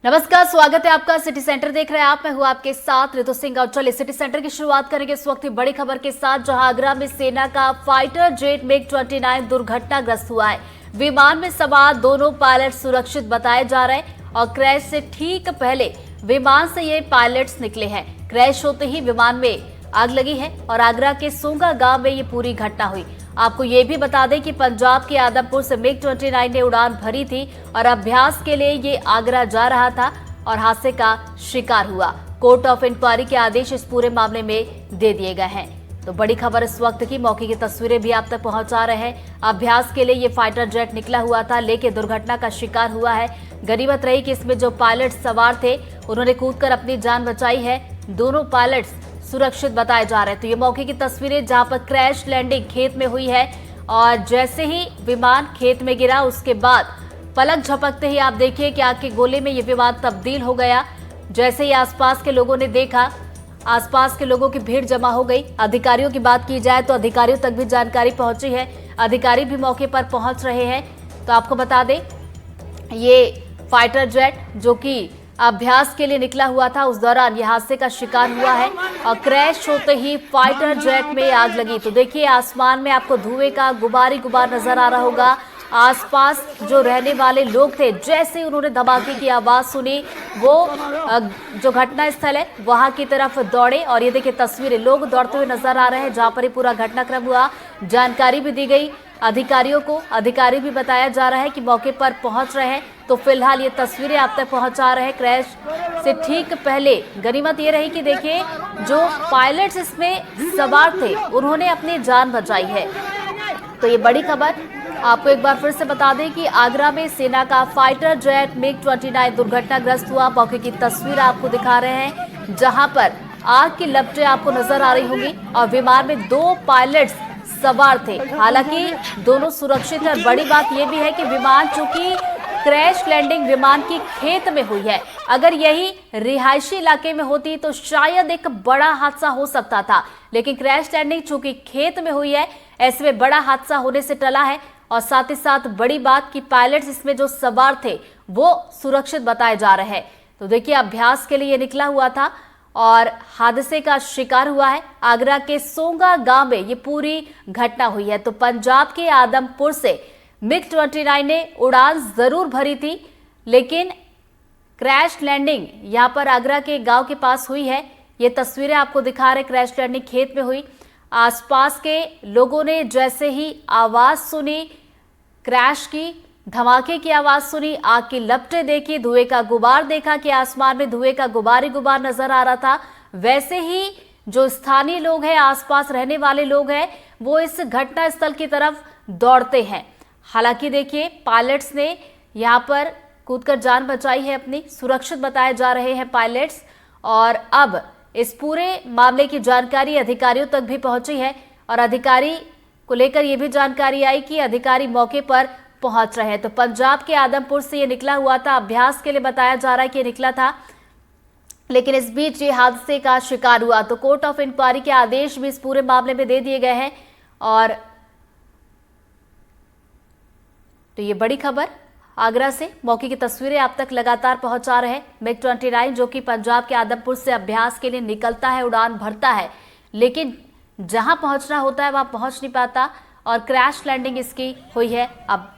नमस्कार, स्वागत है आपका। सिटी सेंटर देख रहे हैं आप। मैं हूं आपके साथ ऋतु सिंह। और चलिए सिटी सेंटर की शुरुआत करेंगे इस वक्त की बड़ी खबर के साथ, जहां आगरा में सेना का फाइटर जेट MiG-29 दुर्घटनाग्रस्त हुआ है। विमान में सवार दोनों पायलट सुरक्षित बताए जा रहे हैं और क्रैश से ठीक पहले विमान से ये पायलट्स निकले हैं। क्रैश होते ही विमान में आग लगी है और आगरा के सोंगा गांव में ये पूरी घटना हुई। आपको ये भी बता दें कि पंजाब के आदमपुर से MiG-29 ने उड़ान भरी थी और अभ्यास के लिए ये आगरा जा रहा था और हादसे का शिकार हुआ। कोर्ट ऑफ इंक्वायरी के आदेश इस पूरे मामले में दे दिए गए हैं। तो बड़ी खबर इस वक्त की, मौके की तस्वीरें भी आप तक पहुंचा रहे हैं। अभ्यास के लिए ये फाइटर जेट निकला हुआ था, लेकिन दुर्घटना का शिकार हुआ है। गनीमत रही कि इसमें जो पायलट सवार थे उन्होंने कूदकर अपनी जान बचाई है। दोनों पायलट्स सुरक्षित बताए जा रहे हैं। तो ये मौके की तस्वीरें जहां पर क्रैश लैंडिंग खेत में हुई है और जैसे ही विमान खेत में गिरा उसके बाद पलक झपकते ही आप देखिए कि आग के गोले में ये विमान तब्दील हो गया। जैसे ही आसपास के लोगों ने देखा, आसपास के लोगों की भीड़ जमा हो गई। अधिकारियों की बात की जाए तो अधिकारियों तक भी जानकारी पहुंची है, अधिकारी भी मौके पर पहुंच रहे हैं। तो आपको बता दें, ये फाइटर जेट जो कि अभ्यास के लिए निकला हुआ था, उस दौरान यह हादसे का शिकार हुआ है और क्रैश होते ही फाइटर जेट में आग लगी। तो देखिए आसमान में आपको धुएं का गुबार नजर आ रहा होगा। आसपास जो रहने वाले लोग थे, जैसे उन्होंने धमाके की आवाज सुनी, वो जो घटना स्थल है वहां की तरफ दौड़े और ये देखिए तस्वीरें, लोग दौड़ते हुए नजर आ रहे हैं। जहां पर ये पूरा घटनाक्रम हुआ, जानकारी भी दी गई अधिकारियों को। अधिकारी भी बताया जा रहा है कि मौके पर पहुंच रहे हैं। तो फिलहाल ये तस्वीरें आप तक पहुंचा रहे हैं। क्रैश से ठीक पहले गनीमत ये रही कि देखिए जो पायलट्स इसमें सवार थे उन्होंने अपनी जान बचाई है। तो ये बड़ी खबर आपको एक बार फिर से बता दें कि आगरा में सेना का फाइटर जेट MiG-29 दुर्घटनाग्रस्त हुआ। मौके की तस्वीर आपको दिखा रहे हैं, जहां पर आग की लपटें आपको नजर आ रही होंगी और विमान में 2 पायलट्स सवार थे। हालांकि दोनों सुरक्षित है। बड़ी बात यह भी है कि विमान चूंकि क्रैश लैंडिंग विमान की खेत में हुई है, अगर यही रिहायशी इलाके में होती तो शायद एक बड़ा हादसा हो सकता था, लेकिन क्रैश लैंडिंग चूंकि खेत में हुई है, ऐसे में बड़ा हादसा होने से टला है। और साथ ही साथ बड़ी बात कि पायलट्स इसमें जो सवार थे वो सुरक्षित बताए जा रहे हैं। तो देखिए अभ्यास के लिए ये निकला हुआ था और हादसे का शिकार हुआ है। आगरा के सोंगा गांव में ये पूरी घटना हुई है। तो पंजाब के आदमपुर से MiG-29 ने उड़ान जरूर भरी थी, लेकिन क्रैश लैंडिंग यहां पर आगरा के गांव के पास हुई है। ये तस्वीरें आपको दिखा रहे, क्रैश लैंडिंग खेत में हुई। आसपास के लोगों ने जैसे ही आवाज सुनी क्रैश की, धमाके की आवाज सुनी, आग की लपटें देखी, धुएं का गुबार देखा कि आसमान में धुएं का गुबार ही गुबार नजर आ रहा था, वैसे ही जो स्थानीय लोग हैं, आसपास रहने वाले लोग हैं, वो इस घटना स्थल की तरफ दौड़ते हैं। हालांकि देखिए पायलट्स ने यहां पर कूदकर जान बचाई है अपनी, सुरक्षित बताए जा रहे हैं पायलट्स। और अब इस पूरे मामले की जानकारी अधिकारियों तक भी पहुंची है और अधिकारी को लेकर यह भी जानकारी आई कि अधिकारी मौके पर पहुंच रहे हैं। तो पंजाब के आदमपुर से ये निकला हुआ था, अभ्यास के लिए बताया जा रहा है कि निकला था, लेकिन इस बीच ये हादसे का शिकार हुआ। तो कोर्ट ऑफ इंक्वायरी के आदेश भी इस पूरे मामले में दे दिए गए हैं। और तो ये बड़ी खबर आगरा से, मौके की तस्वीरें आप तक लगातार पहुंचा रहे हैं। MiG-29 जो कि पंजाब के आदमपुर से अभ्यास के लिए निकलता है, उड़ान भरता है, लेकिन जहां पहुंचना होता है वहां पहुंच नहीं पाता और क्रैश लैंडिंग इसकी हुई है। अब